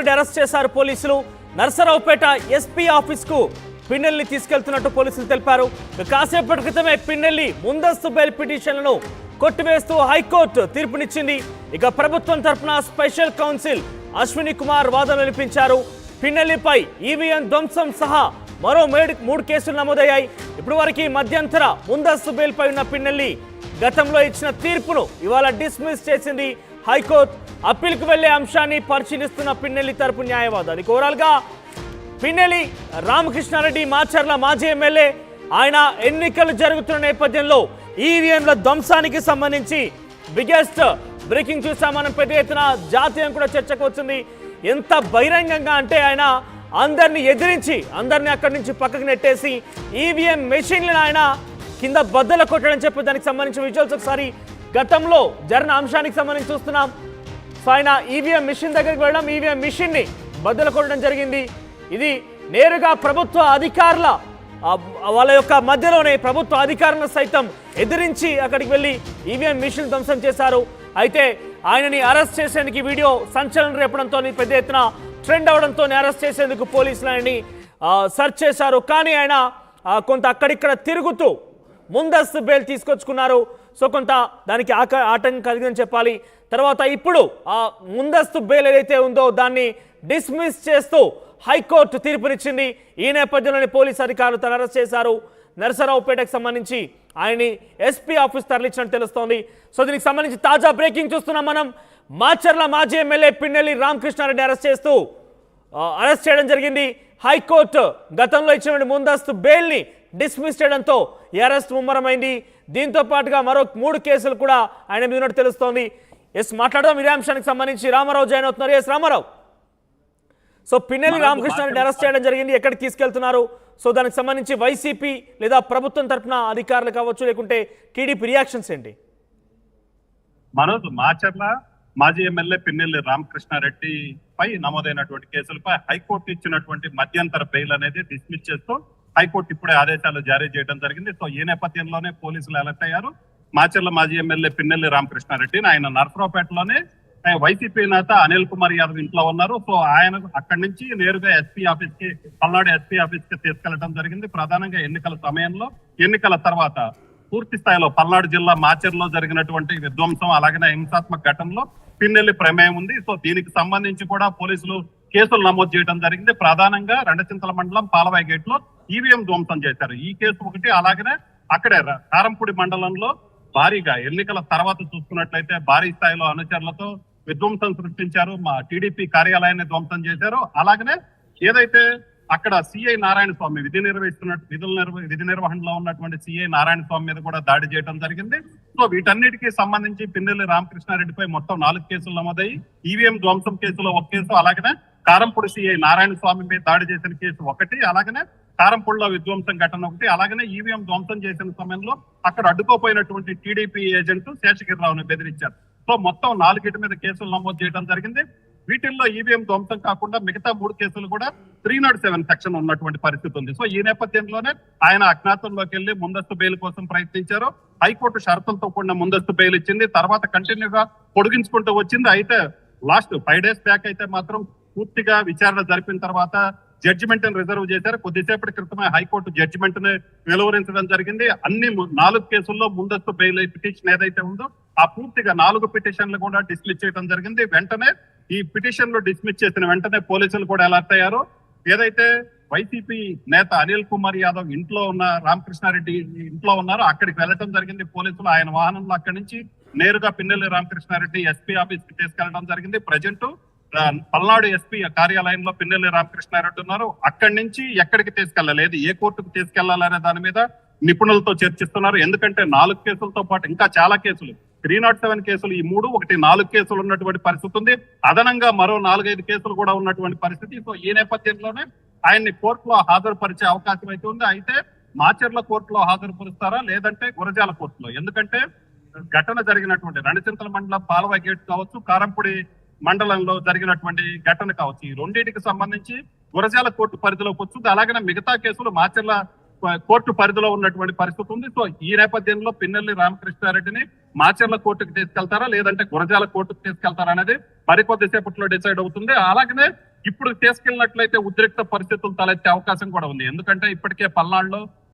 Ramakrishna Reddy arrest చేశారు పోలీసులు. Narasaraopet SP office కు పిన్నెల్ని తీసుకెళ్తున్నట్టు పోలీసులు తెలిపారు. కాసేపటి క్రితమే పిన్నెల్లి ముందస్తు బెయిల్ పిటిషన్లను కొట్టివేస్తూ హైకోర్టు తీర్పునిచ్చింది. ఇక ప్రభుత్వం తరఫున స్పెషల్ కౌన్సిల్ అశ్విని కుమార్ వాదనలు వినిపించారు. పిన్నెల్లిపై ఈవీఎం ధ్వంసం సహా మరో 3 కేసులు నమోదయ్యాయి. ఇప్పుడు వరకు మధ్యంతర ముందస్తు బెయిల్ పై ఉన్న పిన్నెల్లి గతంలో ఇచ్చిన తీర్పును ఇవాళ డిస్మిస్ చేసింది హైకోర్టు. అప్పీల్కు వెళ్లే అంశాన్ని పరిశీలిస్తున్న పిన్నెల్లి తరపు న్యాయవాది. ఓవరాల్ గా పిన్నెల్లి రామకృష్ణారెడ్డి మాచర్ల మాజీ ఎమ్మెల్యే. ఆయన ఎన్నికలు జరుగుతున్న నేపథ్యంలో ఈవీఎంల ధ్వంసానికి సంబంధించి బిగ్గెస్ట్ బ్రేకింగ్ చూసాం మనం. పెద్ద ఎత్తున జాతీయం కూడా చర్చకు వచ్చింది. ఎంత బహిరంగంగా అంటే ఆయన అందరిని ఎదిరించి అందరిని అక్కడి నుంచి పక్కకు నెట్టేసి ఈవీఎం మెషిన్లను ఆయన కింద బద్దలు కొట్టడం చెప్పి దానికి సంబంధించిన విజువల్స్ ఒకసారి గతంలో జరిగిన అంశానికి సంబంధించి చూస్తున్నాం. సో ఆయన ఈవీఎం మిషన్ దగ్గరికి వెళ్ళడం, ఈవీఎం మిషన్ ని బద్దలు కొట్టడం జరిగింది. ఇది నేరుగా ప్రభుత్వ అధికారుల వాళ్ళ యొక్క మధ్యలోనే ప్రభుత్వ అధికారులను సైతం ఎదిరించి అక్కడికి వెళ్ళి ఈవీఎం మిషన్ ధ్వంసం చేశారు. అయితే ఆయనని అరెస్ట్ చేసేందుకు వీడియో సంచలనం రేపడంతో పెద్ద ఎత్తున ట్రెండ్ అవడంతో అరెస్ట్ చేసేందుకు పోలీసులు ఆయనని సెర్చ్ చేశారు. కానీ ఆయన కొంత అక్కడిక్కడ తిరుగుతూ ముందస్తు బెయిల్ తీసుకొచ్చుకున్నారు. సో కొంత దానికి ఆటంకం కలిగిందని చెప్పాలి. తర్వాత ఇప్పుడు ఆ ముందస్తు బెయిల్ ఏదైతే ఉందో దాన్ని డిస్మిస్ చేస్తూ హైకోర్టు తీర్పునిచ్చింది. ఈ నేపథ్యంలోని పోలీసు అధికారులు తన అరెస్ట్ చేశారు. నరసరావుపేటకు సంబంధించి ఆయన్ని ఎస్పీ ఆఫీస్ తరలించినట్టు తెలుస్తోంది. సో దీనికి సంబంధించి తాజా బ్రేకింగ్ చూస్తున్నాం మనం. మాచర్ల మాజీ ఎమ్మెల్యే పిన్నెల్లి రామకృష్ణారెడ్డి అరెస్ట్ చేయడం జరిగింది. హైకోర్టు గతంలో ఇచ్చిన ముందస్తు బెయిల్ని డిస్మిస్ చేయడంతో ఈ అరెస్ట్ ముమ్మరమైంది. దీంతో పాటుగా మరో 3 కేసులు కూడా ఆయన మీద ఉన్నట్టు తెలుస్తోంది. మాట్లాడదాం ఇదే అంశానికి సంబంధించి. రామారావు జాయిన్ అవుతున్నారు. రామారావు, సో పిన్నెల్లి రామకృష్ణారెడ్డి అరెస్ట్ చేయడం జరిగింది. ఎక్కడికి తీసుకెళ్తున్నారు? సో దానికి సంబంధించి వైసీపీ లేదా ప్రభుత్వం తరఫున అధికారులు కావచ్చు, లేకుంటే టీడీపీ రియాక్షన్స్ ఏంటి? మనోజ్, మాచర్ల మాజీ ఎమ్మెల్యే పిన్నెల్లి రామకృష్ణారెడ్డి పై నమోదైనటువంటి కేసులపై హైకోర్టు ఇచ్చినటువంటి మధ్యంతర బెయిల్ అనేది డిస్మిస్ చేస్తూ హైకోర్టు ఇప్పుడే ఆదేశాలు జారీ చేయడం జరిగింది. సో ఈ నేపథ్యంలోనే పోలీసులు అలర్ట్ అయ్యారు. మాచర్ల మాజీ ఎమ్మెల్యే పిన్నెల్లి రామకృష్ణారెడ్డిని ఆయన నర్సరావుపేటలోనే వైసీపీ నేత అనిల్ కుమార్ యాదవ్ ఇంట్లో ఉన్నారు. సో ఆయన అక్కడి నుంచి నేరుగా పల్నాడు ఎస్పీ ఆఫీస్ కి తీసుకెళ్లడం జరిగింది. ప్రధానంగా ఎన్నికల సమయంలో, ఎన్నికల తర్వాత పూర్తి స్థాయిలో పల్నాడు జిల్లా మాచర్లో జరిగినటువంటి విధ్వంసం అలాగే హింసాత్మక ఘటనలో పిన్నెల్లి ప్రమేయం ఉంది. సో దీనికి సంబంధించి కూడా పోలీసులు కేసులు నమోదు చేయడం జరిగింది. ప్రధానంగా రెండచింతల మండలం పాలవాయి గేట్ లో ఈవీఎం ధ్వంసం చేశారు. ఈ కేసు ఒకటి, అలాగనే అక్కడే కారంపూడి మండలంలో భారీగా ఎన్నికల తర్వాత చూసుకున్నట్లయితే భారీ స్థాయిలో అనుచరులతో విధ్వంసం సృష్టించారు. మా టీడీపీ కార్యాలయాన్ని ధ్వంసం చేశారు. అలాగనే ఏదైతే అక్కడ సిఐ నారాయణ స్వామి విధి నిర్వహణలో ఉన్నటువంటి సిఐ నారాయణ స్వామి మీద కూడా దాడి చేయడం జరిగింది. సో వీటన్నిటికీ సంబంధించి పిన్నెల్లి రామకృష్ణారెడ్డిపై మొత్తం 4 కేసులు నమోదయ్యి ఈవీఎం ధ్వంసం కేసులో 1 కేసు, అలాగనే కారంపూడి సిఐ నారాయణ స్వామి మీద దాడి చేసిన కేసు 1, అలాగనే కారంపూడిలో విధ్వంసం ఘటన 1, అలాగనే ఈవీఎం ధ్వంసం చేసిన సమయంలో అక్కడ అడ్డుకోపోయినటువంటి టీడీపీ ఏజెంట్ శేషగిరిరావుని బెదిరించారు. సో మొత్తం 4 మీద కేసులు నమోదు చేయడం జరిగింది. వీటిల్లో ఈవీఎం ధ్వంసం కాకుండా మిగతా 3 కేసులు కూడా 307 సెక్షన్ ఉన్నటువంటి పరిస్థితి ఉంది. సో ఈ నేపథ్యంలోనే ఆయన అజ్ఞాతంలోకి వెళ్లి ముందస్తు బెయిల్ కోసం ప్రయత్నించారు. హైకోర్టు షరతులతో కూడిన ముందస్తు బెయిల్ ఇచ్చింది. తర్వాత కంటిన్యూగా పొడిగించుకుంటూ వచ్చింది. అయితే లాస్ట్ 5 days బ్యాక్ అయితే మాత్రం పూర్తిగా విచారణ జరిపిన తర్వాత జడ్జిమెంట్ రిజర్వ్ చేశారు. కొద్దిసేపటి క్రితమే హైకోర్టు జడ్జిమెంట్ ని వెలువరించడం జరిగింది. అన్ని 4 కేసుల్లో ముందస్తు బెయిల్ పిటిషన్ ఏదైతే ఉందో ఆ పూర్తిగా 4 పిటిషన్లు కూడా డిస్మిస్ చేయడం జరిగింది. వెంటనే ఈ పిటిషన్లు డిస్మిస్ చేసిన వెంటనే పోలీసులు కూడా అలర్ట్ అయ్యారు. ఏదైతే వైసీపీ నేత అనిల్ కుమార్ యాదవ్ ఇంట్లో ఉన్న రామకృష్ణారెడ్డి ఇంట్లో ఉన్నారో అక్కడికి వెళ్ళడం జరిగింది పోలీసులు. ఆయన వాహనంలో అక్కడి నుంచి నేరుగా పిన్నెల్లి రామకృష్ణారెడ్డి ఎస్పీ ఆఫీస్ కి తీసుకెళ్లడం జరిగింది. ప్రజెంట్ పల్నాడు ఎస్పీ కార్యాలయంలో పిన్నెల్లి రామకృష్ణారెడ్డి ఉన్నారు. అక్కడి నుంచి ఎక్కడికి తీసుకెళ్లలేదు, ఏ కోర్టుకు తీసుకెళ్లాలనే దాని మీద నిపుణులతో చర్చిస్తున్నారు. ఎందుకంటే 4 కేసులతో పాటు ఇంకా చాలా కేసులు, 307 కేసులు, ఈ 3 ఒకటి 4 కేసులు ఉన్నటువంటి పరిస్థితి ఉంది. అదనంగా మరో 4-5 కేసులు కూడా ఉన్నటువంటి పరిస్థితి. సో ఈ నేపథ్యంలోనే ఆయన్ని కోర్టులో హాజరుపరిచే అవకాశం అయితే ఉంది. అయితే మాచర్ల కోర్టులో హాజరుపరుస్తారా లేదంటే గురజాల కోర్టులో? ఎందుకంటే ఘటన జరిగినటువంటి రెండచింతల మండలం పాలవాయి గేట్ కావచ్చు, కారంపూడి మండలంలో జరిగినటువంటి ఘటన కావచ్చు, ఈ రెండింటికి సంబంధించి గురజాల కోర్టు పరిధిలోకి వస్తుంది. అలాగే మిగతా కేసులు మాచర్ల కోర్టు పరిధిలో ఉన్నటువంటి పరిస్థితి ఉంది. సో ఈ నేపథ్యంలో పిన్నెల్లి రామకృష్ణారెడ్డిని మాచర్ల కోర్టుకు తీసుకెళ్తారా లేదంటే గురజాల కోర్టుకు తీసుకెళ్తారా అనేది మరికొద్దిసేపట్లో డిసైడ్ అవుతుంది. అలాగనే ఇప్పుడు తీసుకెళ్ళినట్లయితే ఉద్రిక్త పరిస్థితులు తలెత్తే అవకాశం కూడా ఉంది. ఎందుకంటే ఇప్పటికే పల్నాడులో